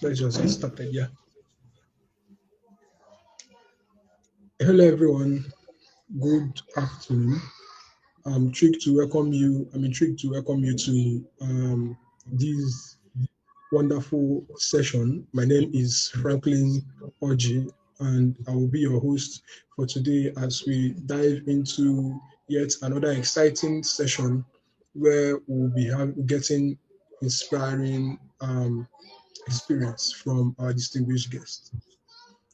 Let's just get started. Yeah. Hello, everyone. Good afternoon. I'm intrigued to welcome you to this wonderful session. My name is Franklin Orji, and I will be your host for today as we dive into yet another exciting session where we'll be getting inspiring experience from our distinguished guest.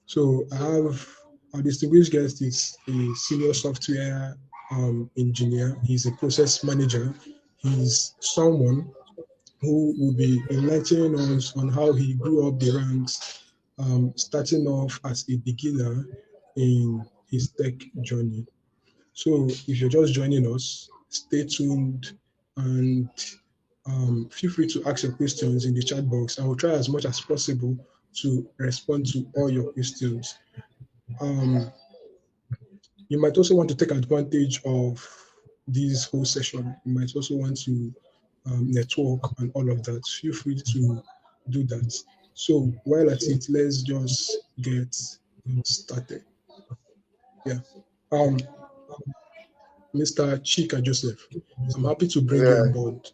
So I have our distinguished guest is a senior software engineer. He's a process manager. He's someone who will be enlightening us on how he grew up the ranks, starting off as a beginner in his tech journey. So if you're just joining us, stay tuned and feel free to ask your questions in the chat box. I will try as much as possible to respond to all your questions. Um, you might also want to take advantage of this whole session. You might also want to network and all of that. Feel free to do that. So while at it, let's just get started. Yeah. Um, Mr. Chika Joseph, I'm happy to bring you on Yeah, board.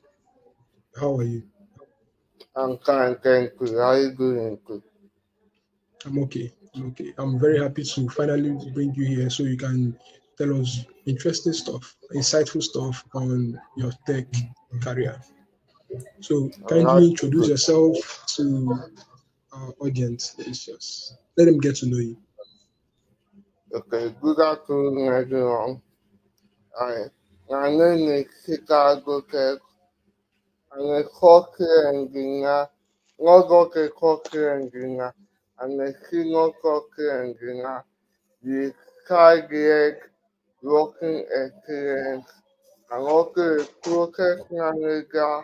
How are you? I'm fine, thank you. How you doing? Good. I'm okay. I'm okay. I'm very happy to finally bring you here so you can tell us interesting stuff, insightful stuff on your tech career. So I'm not kindly introduce good. yourself to our audience. Let's just let them get to know you. Okay, good afternoon, everyone. I, my name is Chika. I'm a software engineer, not just a software engineer. I'm a senior software engineer with 5 years working experience. I'm also a process manager.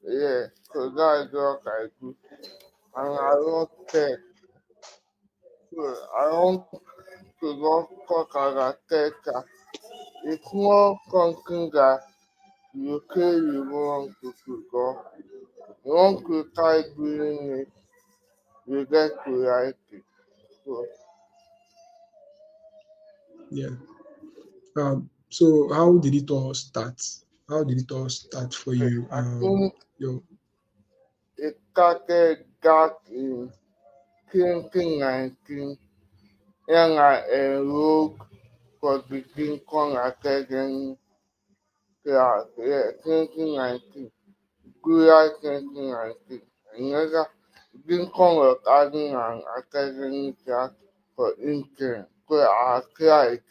Yeah, so that's what I do. And I love tech. So I want to not talk about tech. It's more something that you say you want to go. You want to try doing it, you get to like it. So Yeah. So how did it all start? How did it all start for you? I think Your it started back in 2019 when I enrolled for the Lincoln Academy class. Yeah, 2019. July 2019. Another Lincoln was having an academy class for intern. So I applied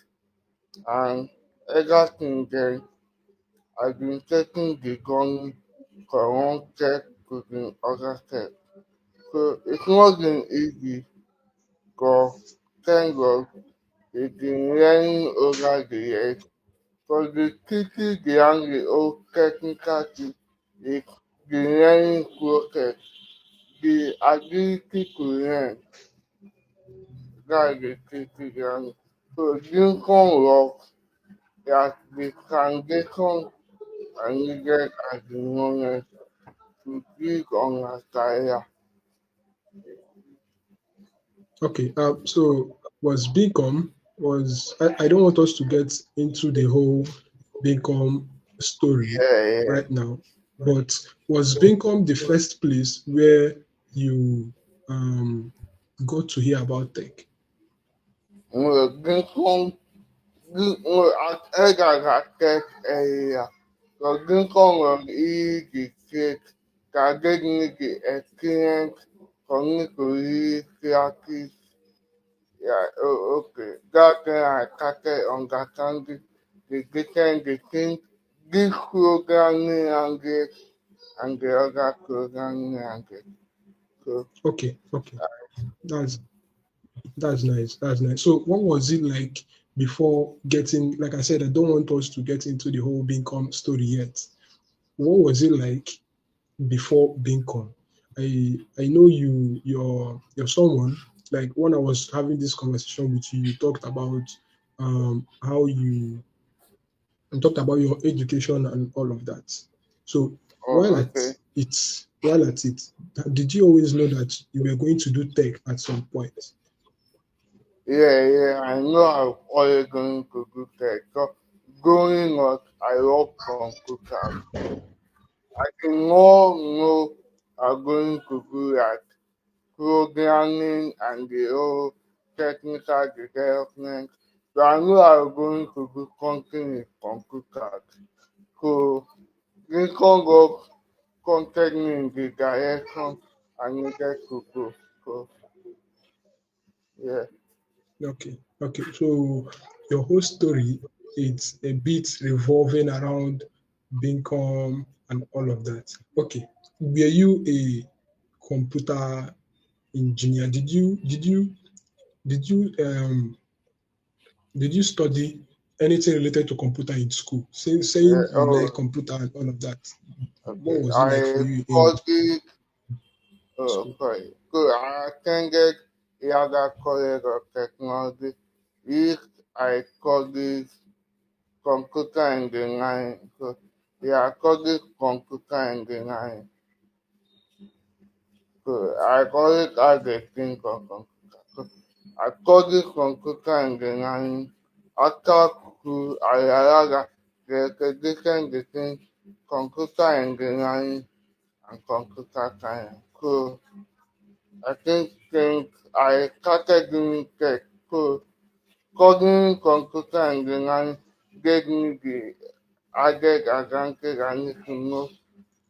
and ever since then I've been taking the journey from one step to the other step. So it's not been easy, but thank God we've been learning over the years. So the tricky behind the whole technical thing is the learning process, the ability to learn. That's the tricky behind it. So Lincoln works that the foundation are needed at the moment to build on a career. okay. So was Bcom was I don't want us to get into the whole Bcom story Yeah, yeah. right now, but was Bcom the first place where you got to hear about tech? Lincoln, at Edgar area. So Lincoln was easy to that gave me the experience for me to really practice. Yeah, okay. That's when I started understanding the different things, this programming language and the other programming language. So Okay, okay. That's That's nice. That's nice. So, what was it like before getting? Like I said, I don't want us to get into the whole Bincom story yet. What was it like before Bincom? I know you're someone like when I was having this conversation with you, you talked about how you talked about your education and all of that. So while okay. it's while at it, did you always know that you were going to do tech at some point? Yeah, I know I'm always going to do tech. So growing up, I love computers. I can all know I'm going to do that programming and the whole technical development. So I know I'm going to do something in computers. So this kind of contact me in the direction I needed to go. So yeah, Okay, okay. So your whole story, it's a bit revolving around Bincom and all of that. Okay. Were you a computer engineer? Did you study anything related to computer in school? yeah. Saying you like Oh, computer and all of that, what okay. was it like for I you in studied. Oh, school? sorry. So I attended the other college of technology. If I studied computer engineering. So yeah, I studied computer engineering. So I call it as a thing of computer. So I studied computer engineering. After school, I realized that there's a difference between computer engineering and computer science. So I think since I started doing tech, so studying computer engineering gave me the added advantage I need to know,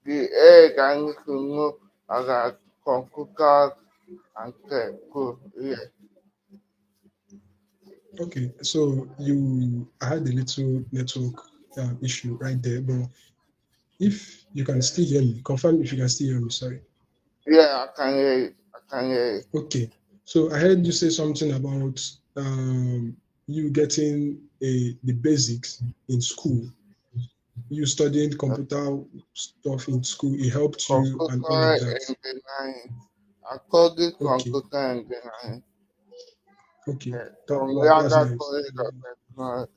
the edge I need to know about computers and tech. So yeah, Okay, so I had a little network issue right there, but if you can still hear me, confirm if you can still hear me. Sorry. yeah, I can hear you. I can hear you. Okay, so I heard you say something about you getting the basics in school. You studying Uh, computer stuff in school. It helped you and all of Computer that. engineering. I studied Okay, computer engineering. okay, Yeah, that from the wow, that's other nice. college of technology.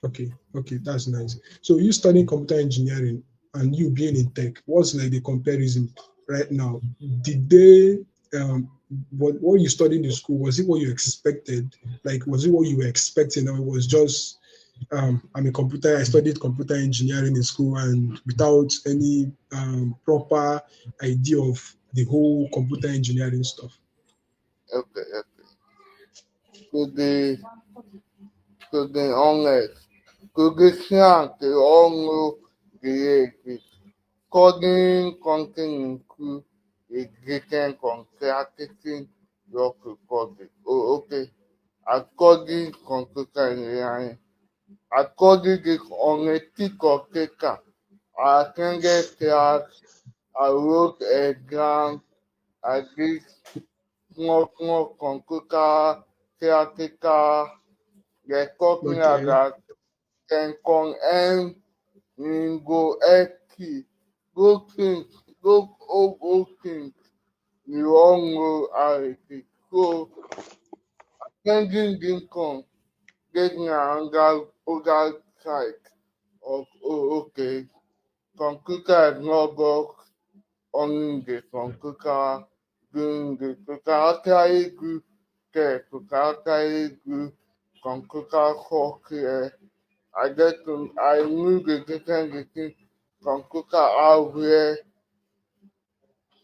Okay, okay, that's nice. So you studying computer engineering and you being in tech, what's like the comparison right now? Did they what you studied in school, was it what you expected? Like was it what you were expecting, or it was just I studied computer engineering in school and without any proper idea of the whole computer engineering stuff? Okay, okay. To be to be honest, to be frank, they all know the age. Coding content include a greeting from creating your coding. Oh, okay. According computer engineering, according the on a tick of paper, I attended class, I wrote exam, I did small computer theoretical, they taught me Okay, about Tencon and Ningo Eki. Those things, those old things, you all know how it is. So, attending Lincoln gave me another side of, oh, okay, computer is not just owning the computer, doing the computer actually do tech, computer actually do computer software. I knew the difference between computer hardware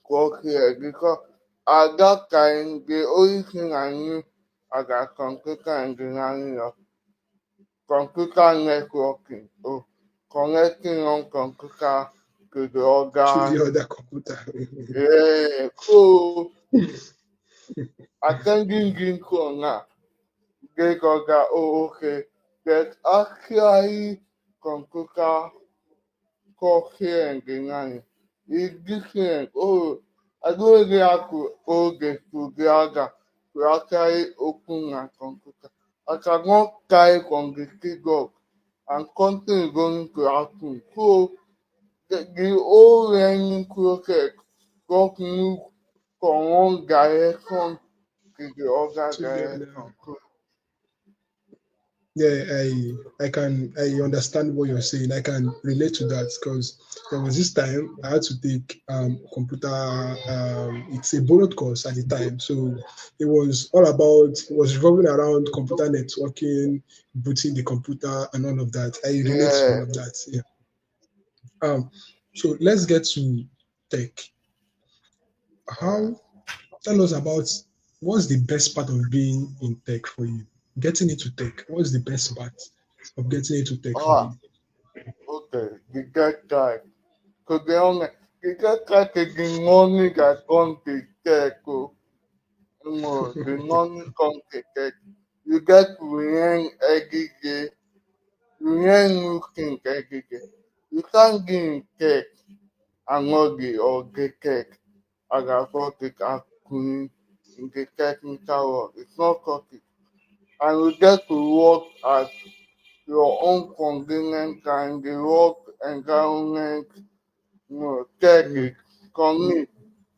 software because at that time the only thing I knew about computer engineering was computer networking. So connecting one computer to the to the other. other computer. Yeah. So attending Ginkgo now, they got that, oh, okay, there's actually computer software engineering. It's different. Oh, I don't really have to hold the together to actually open my computer. I cannot type on the keyboard and something is going to happen. So the whole learning process got move from one direction to the other To the other. direction. So Yeah, I understand what you're saying. I can relate to that because there was this time I had to take computer. It's a borrowed course at the time, so it was all about it was revolving around computer networking, booting the computer, and all of that. I relate to all Yeah, of that. Yeah. Um. So let's get to tech. yeah. How Tell us about what's the best part of being in tech for you? Getting into tech. What's the best part of getting into tech for Ah, you? okay. The get guy. Because the only the get guy taking money that come to tech. No, the money come to tech. You get to learn every day. You learn new things every day. You can't get in tech and not get or get tech. As I thought it as queen in the technical world. It's not cooking. And you get to work at your own convenience and the work environment, tech Mm. is commit,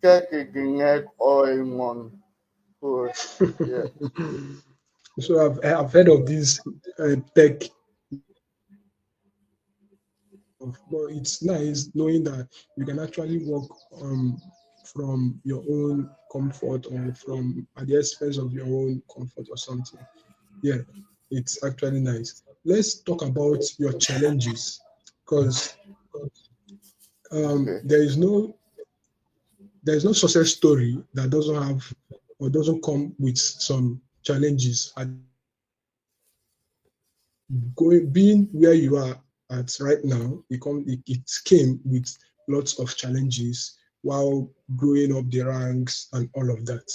tech is the next oil money. So yeah, So I've heard of this tech, but it's nice knowing that you can actually work from your own comfort or from at the expense of your own comfort or something. Yeah, it's actually nice. Let's talk about your challenges because okay. there is no success story that doesn't have or doesn't come with some challenges. Going being where you are at right now, it came with lots of challenges while growing up the ranks and all of that.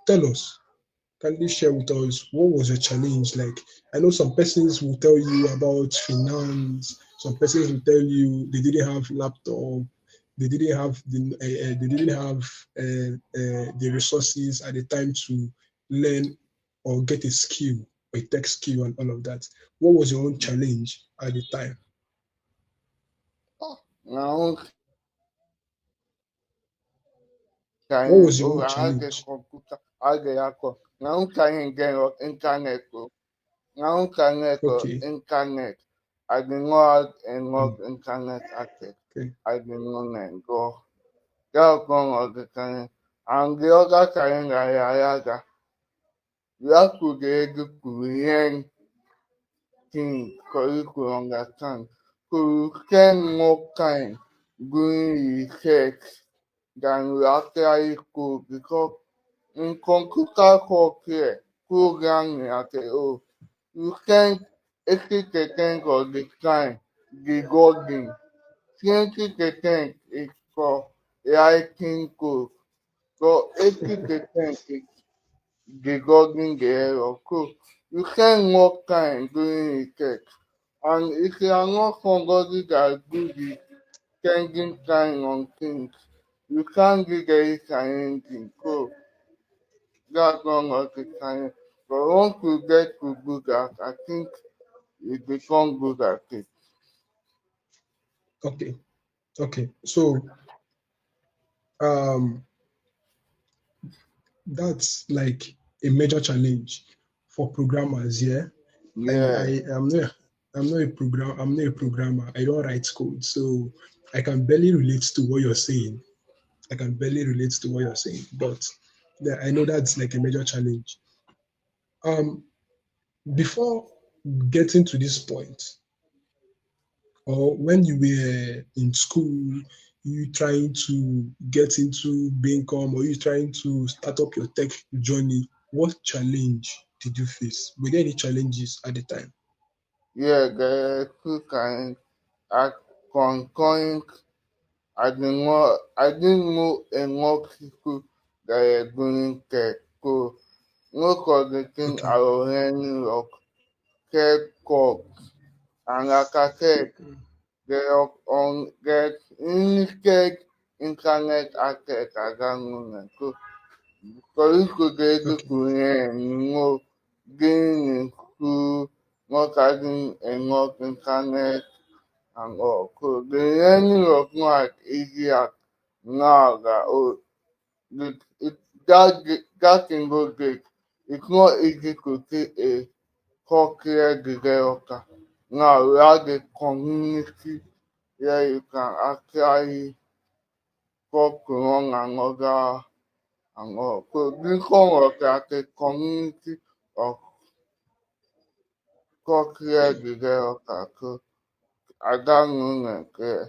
Tell us, can you share with us what was your challenge like? I know some persons will tell you about finance. Some persons will tell you they didn't have laptop, they didn't have the resources at the time to learn or get a skill, a tech skill, and all of that. What was your own challenge at the time? Now What can was your oh own I get challenge? computer, I get aqua. Now can get internet. Now can get Okay. internet. I did not Mm, enough internet access. okay. I did not go. That one of the time. And the other time I had you have to be able to learn things for you to understand. So you spend more time doing research than you actually could because in computer software programming at all, you spend 80% of the time debugging. 20% is for writing code. So 80% is debugging the error. So you spend more time doing research. And if you are not somebody that good with spending time on things, you can't be very challenging. So that's one of the challenge. But once you get to good at, I think you become good at it. Okay. Okay. So um that's like a major challenge for programmers, yeah. Yeah, I'm not a programmer. I don't write code. So I can barely relate to what you're saying. I can barely relate to what you're saying. But yeah, I know that's like a major challenge. Um before getting to this point, or when you were in school, you trying to get into Bincom or you trying to start up your tech journey, what challenge did you face? Were there any challenges at the time? yeah, the two kind at concurring. I didn't know enough people that are doing tech. So most of the thing Okay. I was learning of tech code. And like I said, there on get limited internet access at that moment. So for you to be able Okay. to learn, being in school, not having enough internet and all. So the learning was not as easy as now that it, that thing goes great. It's not easy to see a co-create the now we have the community where you can actually talk to one another and all. So this one was like a community of co-create the so at that moment, yeah.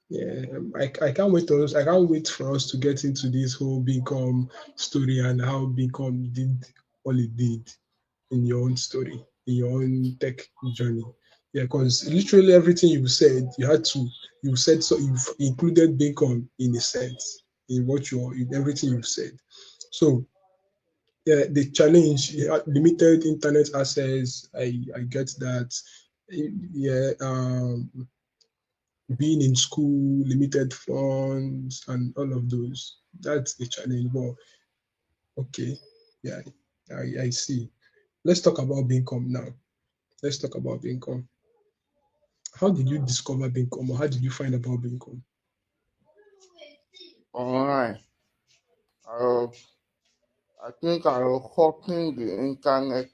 Yeah, I can't wait to I can't wait for us to get into this whole Become story and how Become did all it did in your own story, in your own tech journey. Yeah, because literally everything you said, you said so you've included Become in a sense in what you in everything you've said. So yeah, the challenge, yeah, limited internet access, I get that. Yeah, being in school, limited funds, and all of those. That's the challenge. But okay, yeah, I see. Let's talk about Bincom now. Let's talk about Bincom. How did you discover Bincom, or how did you find about Bincom? Online. I, I think I was hoping the internet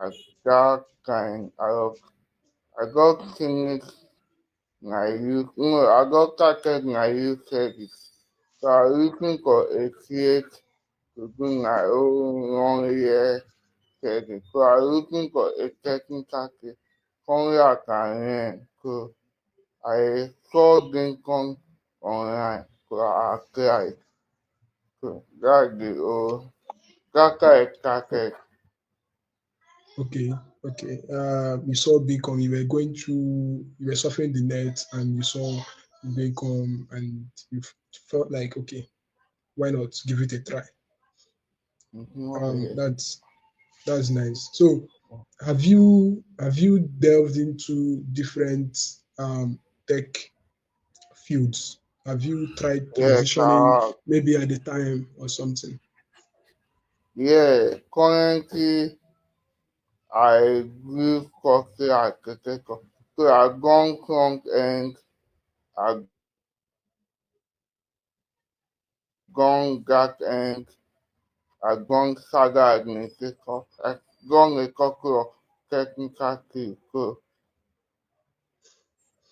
at that time. I got finished my youth, no, I got started my youth service. So I was looking for a place to do my own 1 year service. So I was looking for a technical place, somewhere I can learn. So I saw Lincoln online. So I applied. So that's the whole, that's how it started. Okay, okay. You saw Bincom, you were going through, you were surfing the net, and you saw Bincom, and you felt like, okay, why not give it a try? Oh, yeah. That's nice. So, have you delved into different tech fields? Have you tried Yes, transitioning maybe at the time or something? yeah, currently I do software architecture. So I've gone front end, I've gone back end, I've gone saga administrator, I've gone a couple of technical things. So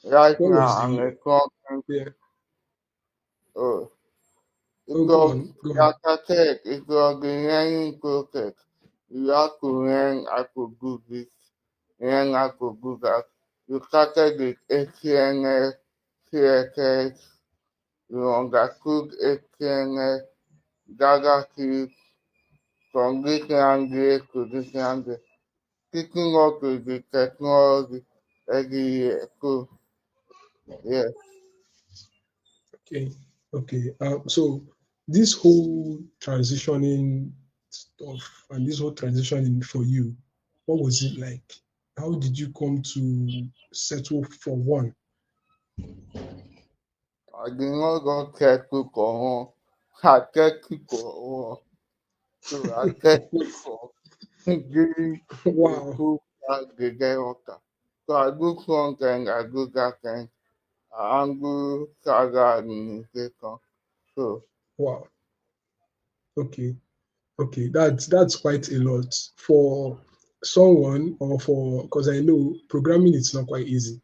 right What now was I'm the a front end. yeah? Oh, it Oh, go was, on, go on. like I said, it was the learning process. You have to learn how to do this, learn how to do that. You started with HTML, CSS, you understood HTML, JavaScript, from this language to this language, picking up with the technology every year. So, yeah, Okay, okay. So this whole transitioning stuff and this whole transitioning for you, what was it like? How did you come to settle for one? I did not go settle for one. I settled for one. So, I settled for giving a Wow, full stack developer. So, I do front end, I do back end, I handle Saga administration. So, wow. Okay. Okay, that's quite a lot for someone or for because I know programming is not quite easy.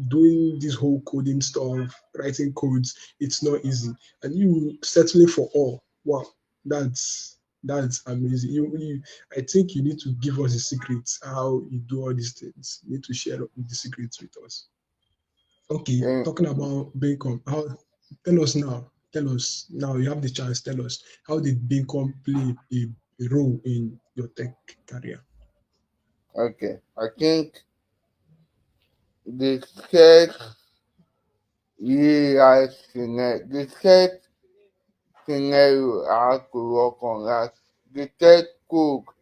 Doing this whole coding stuff, writing codes, it's not easy. And you settling for all. Wow, that's amazing. I think you need to give us the secrets how you do all these things. You need to share the secrets with us. Okay, in, talking about Bacon, tell us now. Tell us now. You have the chance. Tell us how did Bacon play a role in your tech career? okay, I think the third the third scenario I have to work on that. The third cook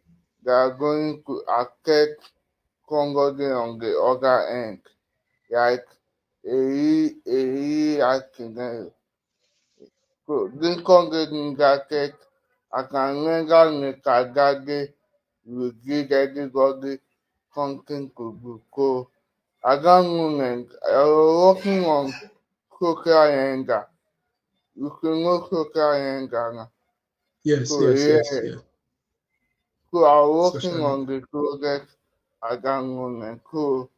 they are going to affect somebody on the other end. Like a scenario. So this congregation jacket, I can never make a daddy will give everybody something to do. So at that moment, I was working on social anger. You can know social anger now. Yes, So yes, yeah, yes, yes. So I'm working socially. on the project at that moment. So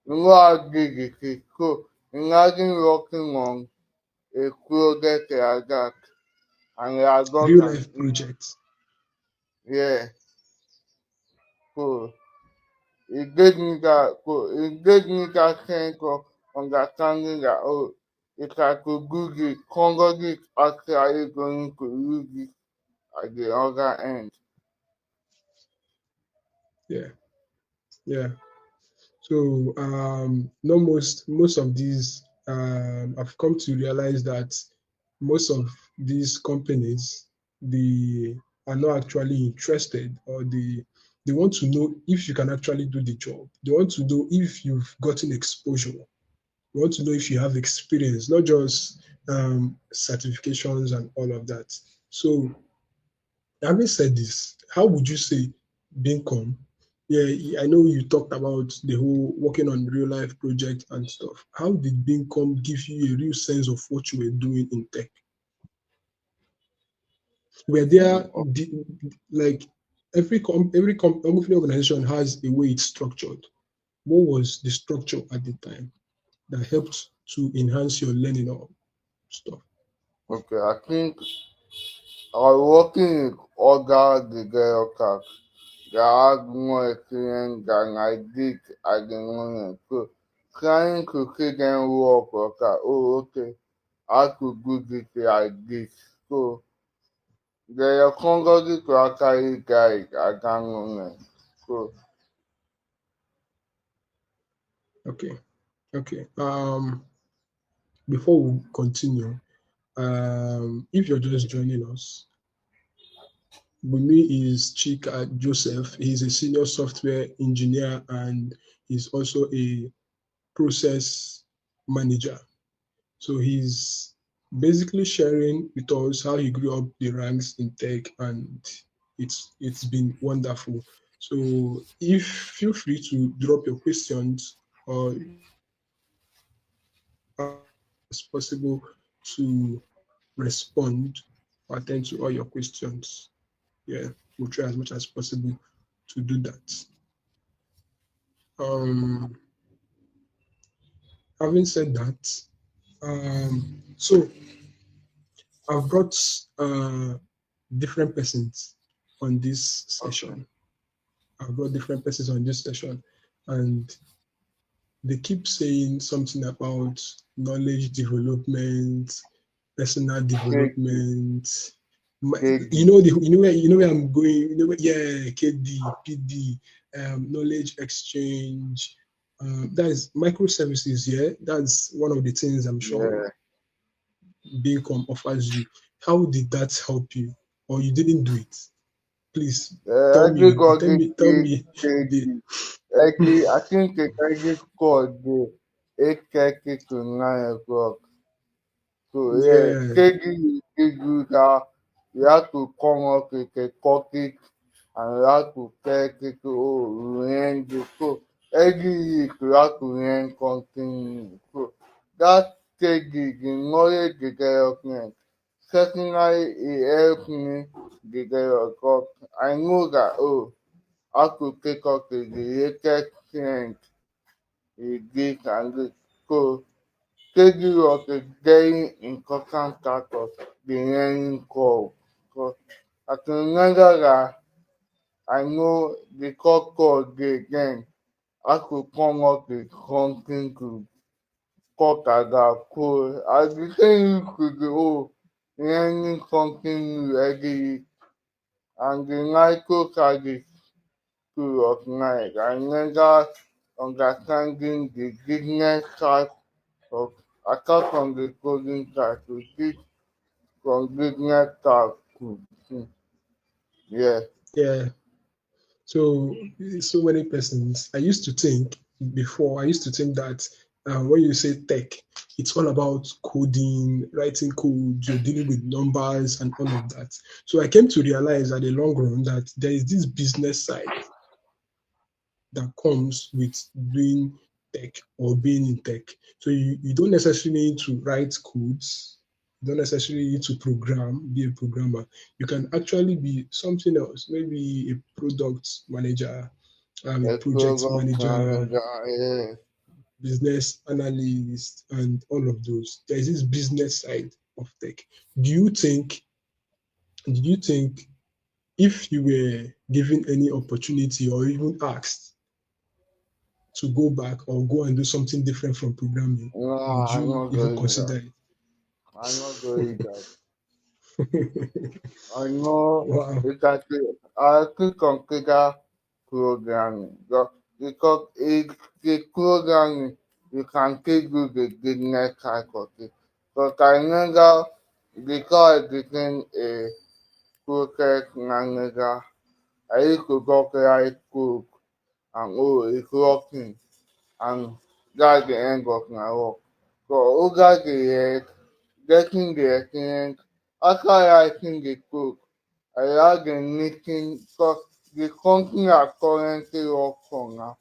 you know how big it is. So imagine working on a project like that and you are not Real an life projects. yeah. So it gave me that sense of understanding that if I could do this, somebody is actually going to use it at the other end. Yeah, yeah. So no, most of these I've come to realize that most of these companies they are not actually interested, or they want to know if you can actually do the job. They want to know if you've gotten exposure. They want to know if you have experience, not just certifications and all of that. So having said this, how would you say Bincom? Yeah, I know you talked about the whole working on real life project and stuff. How did Bincom give you a real sense of what you were doing in tech? Were Mm. there like every organization has a way it's structured? What was the structure at the time that helped to enhance your learning or stuff? Okay, I think I was working with other developers that had more experience than I did at the moment. So trying to see them work, okay, oh okay, I could do this like this. So there are somebody to actually guide at that moment. So Okay, okay. Before we continue, if you're just joining us, with me is Chika Joseph. He's a senior software engineer and he's also a process manager. So he's basically sharing with us how he grew up the ranks in tech, and it's been wonderful. So if feel free to drop your questions, or as possible to respond or attend to all your questions. Yeah, we'll try as much as possible to do that. Um, Having said that, so I've brought different persons on this okay, session. I've brought different persons on this session, and they keep saying something about knowledge development, personal KD, development. KD, You know where I'm going. Yeah, KD, PD, knowledge exchange. That is microservices. Yeah, that's one of the things I'm sure yeah. Beacom offers you. How did that help you, or you didn't do it? Please tell Everybody me, tell did me the. KD. I think the KD scored the 8:30 to 9 o'clock. So yeah, Yeah, taking give you that you have to come up with a topic and you have to tell people, oh, learn this. So every week you have to learn something new. So that the knowledge development. Certainly it helped me develop because I know that how to take up the latest trend in this and this. So taking was a very important part of the learning curve. Because I can remember that I know the core code again. I could come up with something to cut at that code. I became used to the learning something new every week. And the microservice too was nice. I remember understanding the business side of apart from the coding side to teach from business side too. Yeah. yeah. So, so many persons. I used to think that when you say tech, it's all about coding, writing code, you're dealing with numbers and all of that. So I came to realize at the long run that there is this business side that comes with doing tech or being in tech. So you don't necessarily need to write codes. You don't necessarily need to be a programmer. You can actually be something else, maybe a product manager, a project program manager, manager, yeah. business analyst, and all of those. There is this business side of tech. Do you think, do you think if you were given any opportunity or even asked to go back or go and do something different from programming, No, would I'm you not even doing that. consider I'm not doing that. it? I know Wow. exactly. I could consider programming because the programming you can still do the business side of it. But I never, because I became a project manager, I used to go write code and oh, it's working, and that's the end of my work. So over the years, getting the experience, after writing the code, I had a meeting because the company I currently work for now,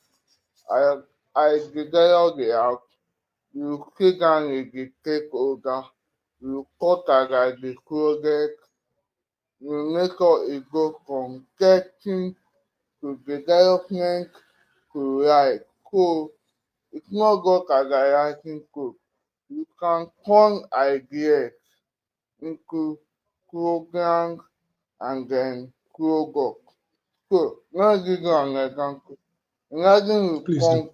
I I developed the app, you sit down with the stakeholder, you cut out the project, you make sure it go from testing to development to write. So it's not just as I writing code. You can turn ideas into programs and then product. So let's give you an example. Imagine Please do.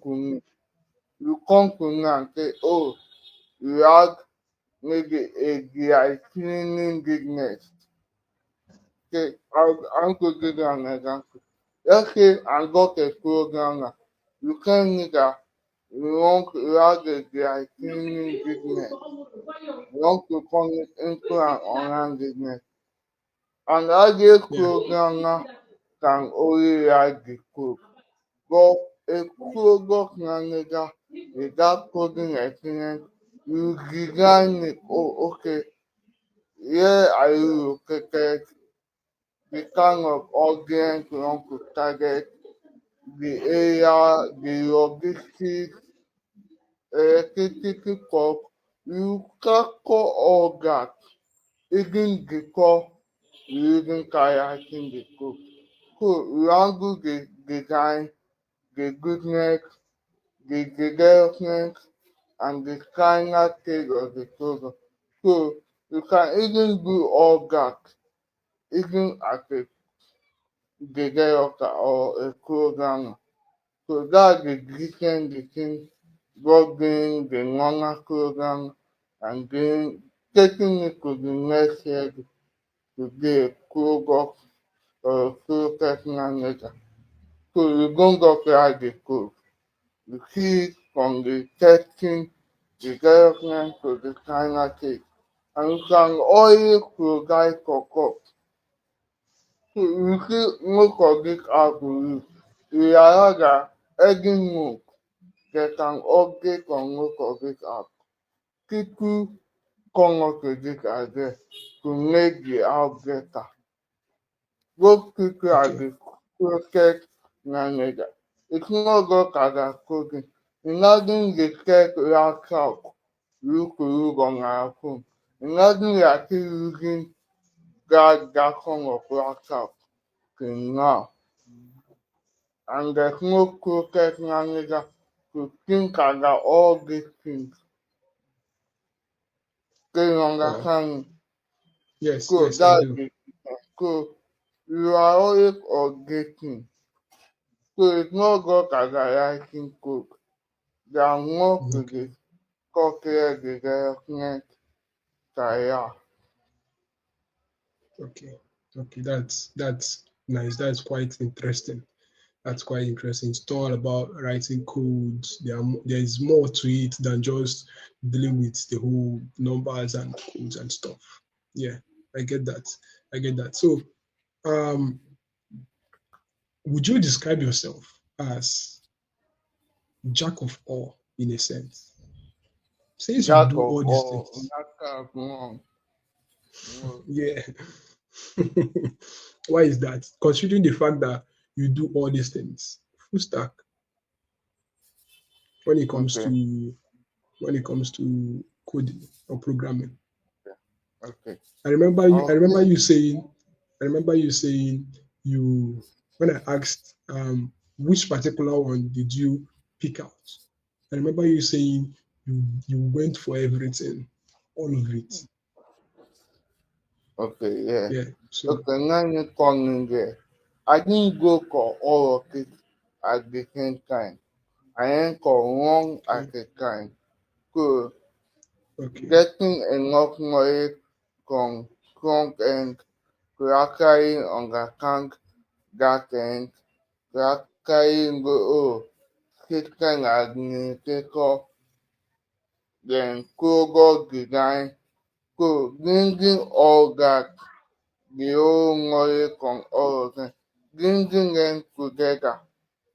you come to me and say, oh, you have maybe a dry cleaning business. Okay, I'm going to give you an example. Let's say I got a programmer. You tell me that you have a dry cleaning business. You want to turn it into an online business. And as Yeah. programmer can only write the code. But a product manager without coding experience, you design it. Oh, okay, here are you located, the kind of audience you want to target, the area, the logistics, electricity cost. You tackle all that, even before you even kayaking the code. So you handle the design, the business, the development, and the final stage of the program. So you can even do all that even as a developer or a programmer. So that's the difference between God being the normal program and being taking it to the next level to be a product or a process manager. So you don't just write the code. You see it from the testing, development to the final stage. And you can always provide support. So you see most of this app we use, we realize that every month there's an update on most of this app. People come up with this idea to make the app better. Those people are Okay. the project manager. It's not just as coding. Imagine the tech laptop you could use on our phone. Imagine you are still using that kind of laptop till now. And there's no project manager to think about all these things. Do you Wow. understand? Yes, So yes, I that's do. it. So you are always updating. So it's not just as a writing code. There are more to Okay. the software development career. Okay. Okay. That's nice. That's quite interesting. That's quite interesting. It's all about writing codes. There is more to it than just dealing with the whole numbers and codes and stuff. Yeah, I get that. I get that. So, um, would you describe yourself as jack of all in a sense? Since you Jack do of all these all, things, master of none. No. yeah. Why is that? Considering the fact that you do all these things, full stack when it comes Okay. to coding or programming. Okay. I remember Okay. you saying, I remember you saying you when I asked which particular one did you pick out. I remember you saying you went for everything, all of it. Okay. Yeah. Yeah. So Okay. Now you calling there. I didn't go for all of it at the same time. I ain't for one okay, at a time. So okay. getting enough knowledge from strong and crackling on the tank that end, crackling go oh, system administrator, then Kroger design, so bringing all that, the whole knowledge from all of them, bringing them together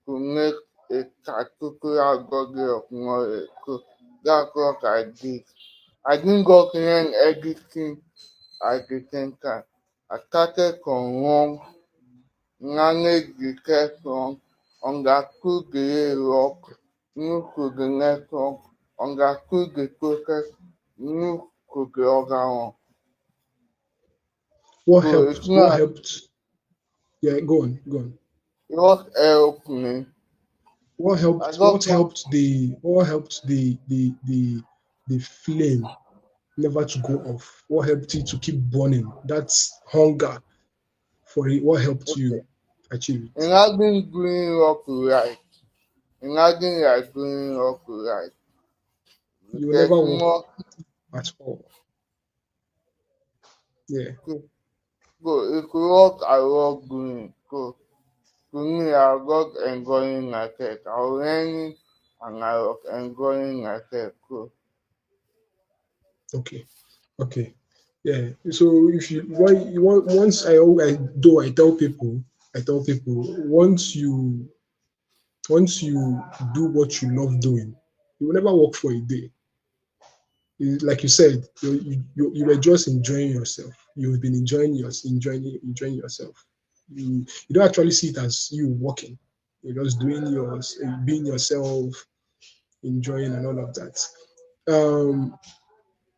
to make a particular body of knowledge. So that's what I did. I didn't go learn everything at the same time. I started from one, managed the first one, understood the rock, moved to the next one, understood the process, moved to the other one. What So it's helped? What not, helped? Yeah, go on, go on. what helped me. I What just want, helped the flame never to go off? What helped you to keep burning? That's hunger for it. What helped okay. you achieve it? Imagine doing up right. Imagine like doing up right. You will There's never walk more at all. Yeah. to go. If you work, I work doing. So to me, I was enjoying myself. I was learning and I was enjoying myself. So, Okay. Okay. Yeah. So if you why you want once I do I tell people once you do what you love doing, you will never work for a day. Like you said, you were just enjoying yourself. You've been enjoying yourself. You don't actually see it as you working. You're just doing yours, being yourself, enjoying and all of that. Um,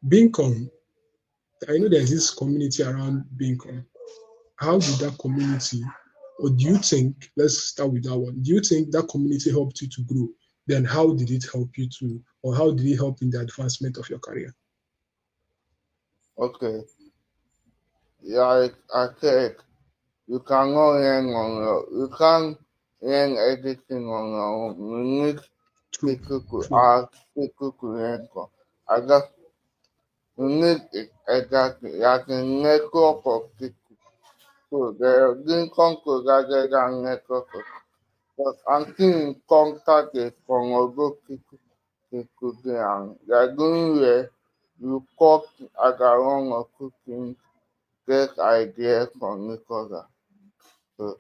Beacon, I know there's this community around Beacon. How did that community, or do you think, let's start with that one. Do you think that community helped you to grow? Then how did it help you to, or how did it help in the advancement of your career? okay. Like I said, you cannot learn on your You can't learn everything on your own. You need True, people to true. ask, people to learn from. I just, you need it exactly like a network of people. So they didn't come together and network of. But until in contact with from other people, and they are doing well, you cut at around or cooking, get ideas from each other. So,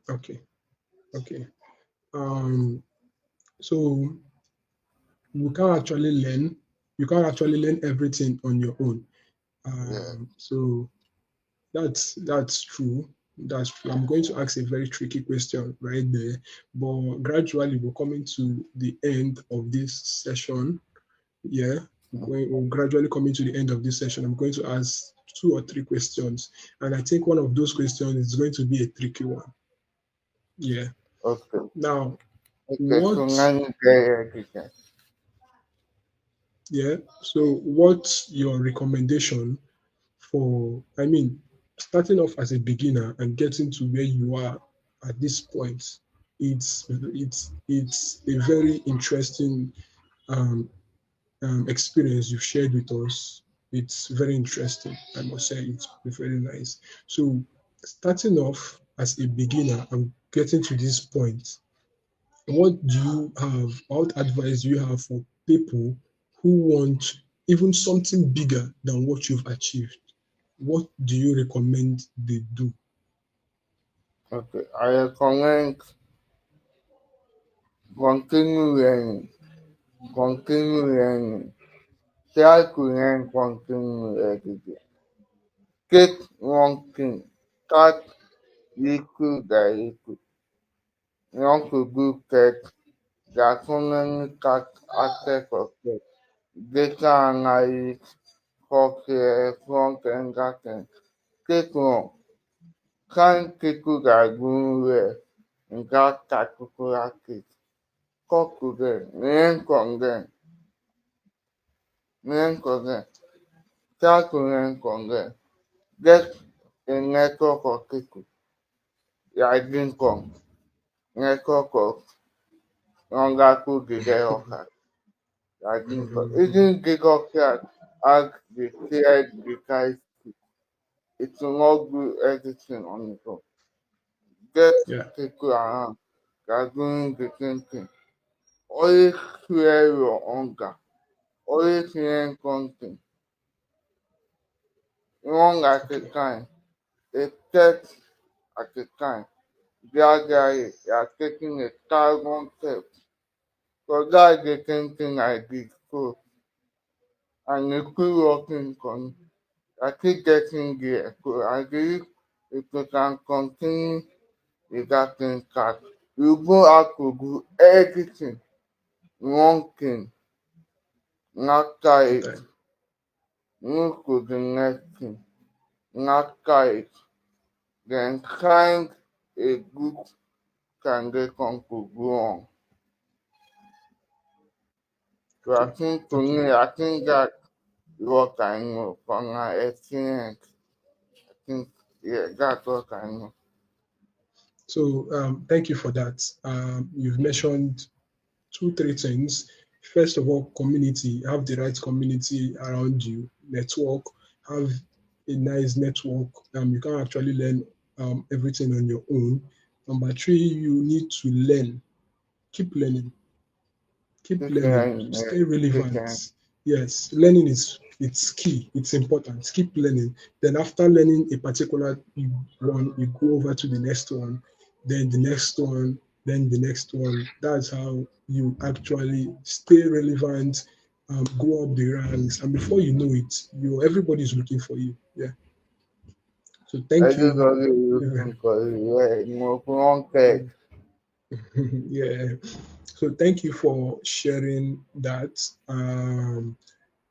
Okay, okay. Um, so you can't actually learn everything on your own. yeah. So that's true. That's true. I'm going to ask a very tricky question right there, but gradually we're coming to the end of this session. Yeah, we're gradually coming to the end of this session. I'm going to ask two or three questions, and I think one of those questions is going to be a tricky one. Yeah. Okay. Now, Okay, so what? now you get everything. Yeah. So, what's your recommendation for? I mean, starting off as a beginner and getting to where you are at this point. It's a very interesting um, experience you've shared with us. It's very interesting. I must say it's very nice. So, starting off as a beginner and getting to this point, what do you have, what advice do you have for people who want even something bigger than what you've achieved? What do you recommend they do? Okay, I recommend continue learning. Continue learning. Try to learn continue every day. Take one thing. Start little by little. You want to do tech. There are so many tech aspects of tech. Data analysis, hockey, front and garden. Take on. Can Kiku Gagun and got Takukuraki. Kokugen, Nien Kongen, Nien Kongen, Takuren Kongen. Get a network of Kiku. I didn't come. Network of Rangaku Gigaoka. I didn't come. Even Gigaoka as the cleared the guys. It's not do everything on its own. Get Yeah. Kiku around. They're doing the same thing. Always clear your hunger. Always hearing something. One at a Okay. time. A step at a time. Gradually, you are taking a thousand steps. So that's the same thing I did. So, and you keep working on, I keep getting there. So I believe if you can continue with that thing, card, you go out to do everything, one thing, after One it, time. move to the next thing, after it, then find a good candidate to go on. So I Okay. think to Okay. me, I think that what I know from my experience. I think, yeah, that's what I know. So thank you for that. You've mentioned two, three things. First of all, community, have the right community around you, network, have a nice network. You can actually learn everything on your own. Number three, you need to learn, keep learning, keep Keep learning, hearing, stay keep relevant. hearing. Yes, learning is it's key, it's important. Keep learning. Then after learning a particular one, you go over to the next one, then the next one, then the next one. That's how you actually stay relevant, go up the ranks, and before you know it, you everybody's looking for you. Yeah. So thank you. Everybody looking for you, yeah, more wrong tech. Yeah. So thank you for sharing that.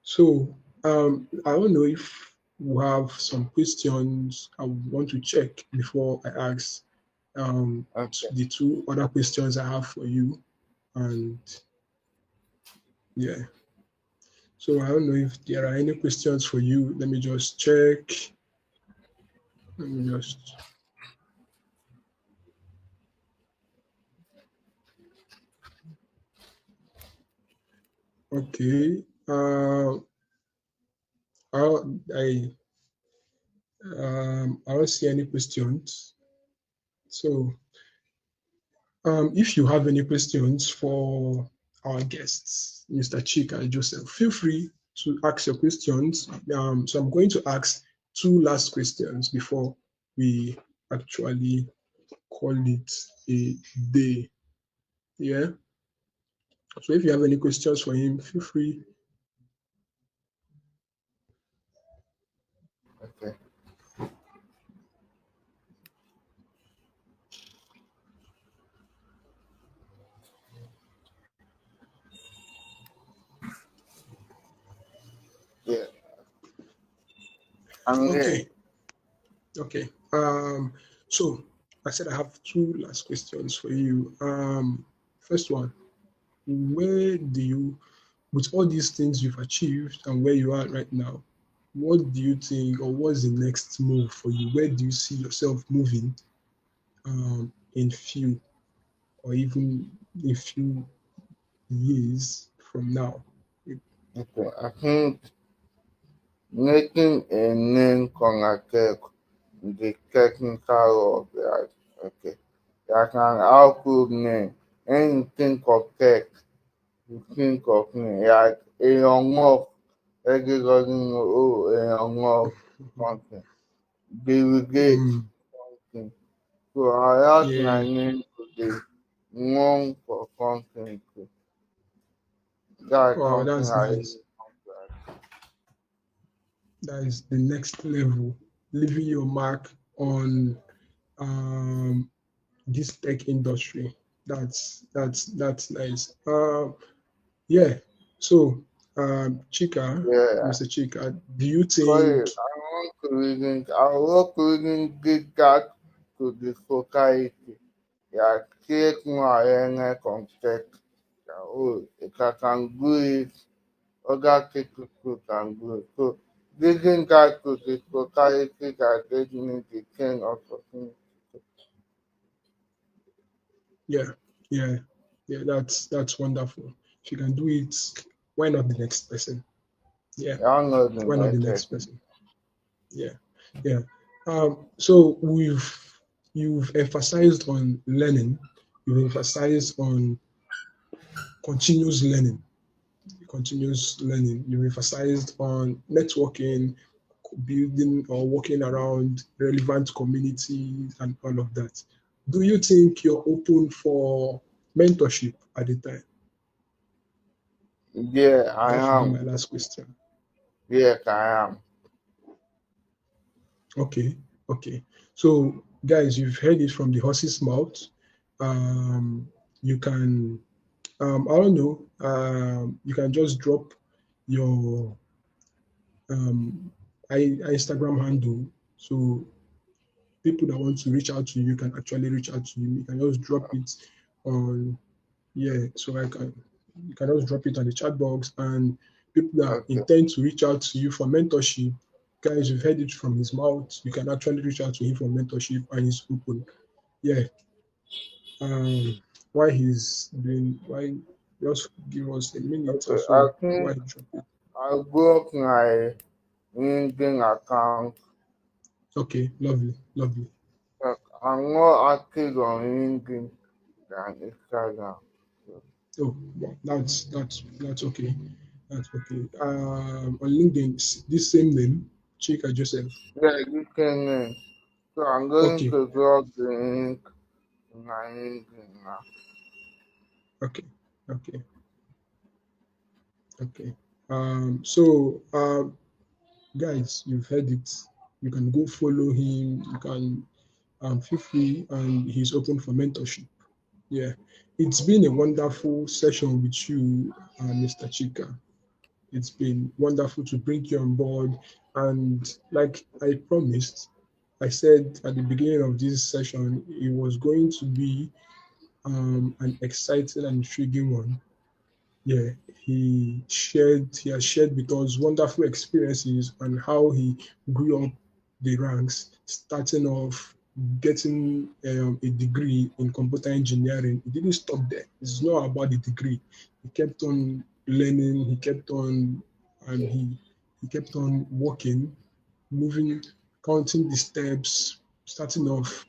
So I don't know if you have some questions I would want to check before I ask Okay, the two other questions I have for you. And yeah, so I don't know if there are any questions for you. Let me just check. Let me just, okay. I, I don't see any questions. So if you have any questions for our guests, Mr. Chika and Joseph, feel free to ask your questions. So I'm going to ask two last questions before we actually call it a day. Yeah. So if you have any questions for him, feel free. okay, yeah, I'm here. Okay. Okay. So I said I have two last questions for you. First one, where do you with all these things you've achieved and where you are right now, what do you think, or what's the next move for you? Where do you see yourself moving in few or even a few years from now? Okay, I think making a name connected the technical of that. Okay, that's an output name. When you think of tech, you think of me like a young of everybody know, oh, a young of something. Bill Gates Mm, something. So I asked my yeah, name to the known for something. That's wow, something that's I nice. really want That is the next level, leaving your mark on um, this tech industry. That's nice. Yeah. So Chika, Yeah. Mr. Chika, do you think? Sorry, I want to give that to the society. Yeah, create more awareness context. Yeah, oh, if I can do it, other people too can do it. So, giving that to the society that they need the kind of opportunity. Yeah, yeah, yeah. That's wonderful. If you can do it, why not the next person? Yeah, I don't know the why not the method. next person? Yeah, yeah. So you've emphasized on learning. You've emphasized on continuous learning. Continuous learning. You've emphasized on networking, building or working around relevant communities and all of that. Do you think you're open for mentorship at the time? Yeah, I That should be am. my last question. Yes, I am. Okay, okay. So, guys, you've heard it from the horse's mouth. You can, I don't know, you can just drop your Instagram handle. So, people that want to reach out to you can actually reach out to you. You can just drop it on, yeah, so I can, you can just drop it on the chat box, and people that Okay. intend to reach out to you for mentorship, guys, you've heard it from his mouth. You can actually reach out to him for mentorship, and he's open. Yeah. Um, why he's doing? Why? Just give us a minute or Okay. I so. Why think he dropped it? I broke my LinkedIn account. Okay, lovely, lovely. Like, I'm more active on LinkedIn than Instagram. So, Oh, wow, that's okay. That's okay. On LinkedIn, this same name, Chika Joseph. yeah, you can. So I'm going Okay, to drop the link to my LinkedIn now. okay, okay, okay. Guys, you've heard it. You can go follow him. You can feel free, and he's open for mentorship. Yeah, it's been a wonderful session with you, Mr. Chika. It's been wonderful to bring you on board. And like I promised, I said at the beginning of this session, it was going to be an exciting and intriguing one. Yeah, he has shared with us wonderful experiences and how he grew up the ranks, starting off getting a degree in computer engineering. He didn't stop there. It's not about the degree. He kept on learning. He kept on and he kept on working, moving, counting the steps, starting off,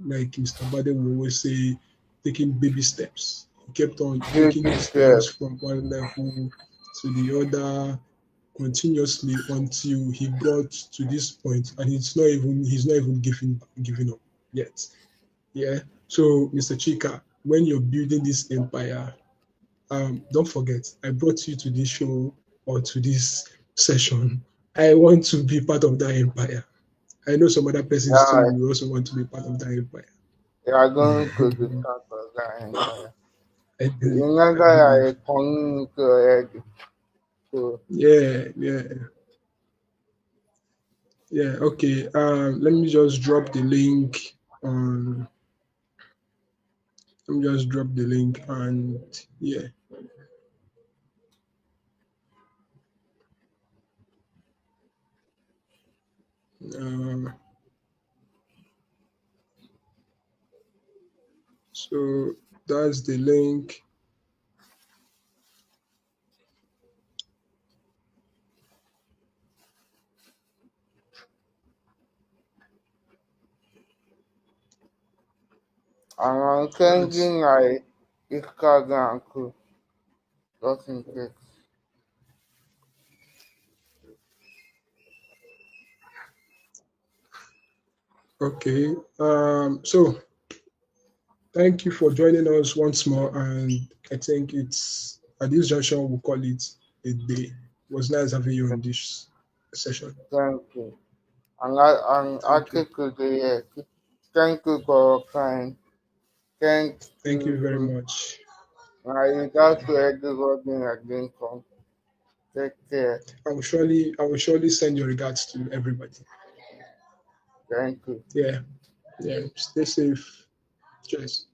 like Mr. Bade will always say, taking baby steps. He kept on taking Baby the step. steps from one level to the other continuously until he got to this point, and he's not even giving up yet. Yeah. So, Mr. Chika, when you're building this empire, don't forget, I brought you to this show or to this session. I want to be part of that empire. I know some other persons too Yeah, will also want to be part of that empire. you are going to be part of that empire. I Remember, I believe. community already. So, Yeah, yeah, yeah. Okay. Let me just drop the link on. Let me just drop the link and yeah. Uh, so that's the link. I'm That's changing my Instagram to just in case. okay. So thank you for joining us once more, and I think it's at this junction we'll call it a day. It was nice having you on this session. Thank you. I'm Thank you. active today. Thank you for your time. Thank Thank you very you. much. I got to everybody again. Come. Take care. I will surely send your regards to everybody. Thank you. Yeah, yeah. Stay safe. Cheers.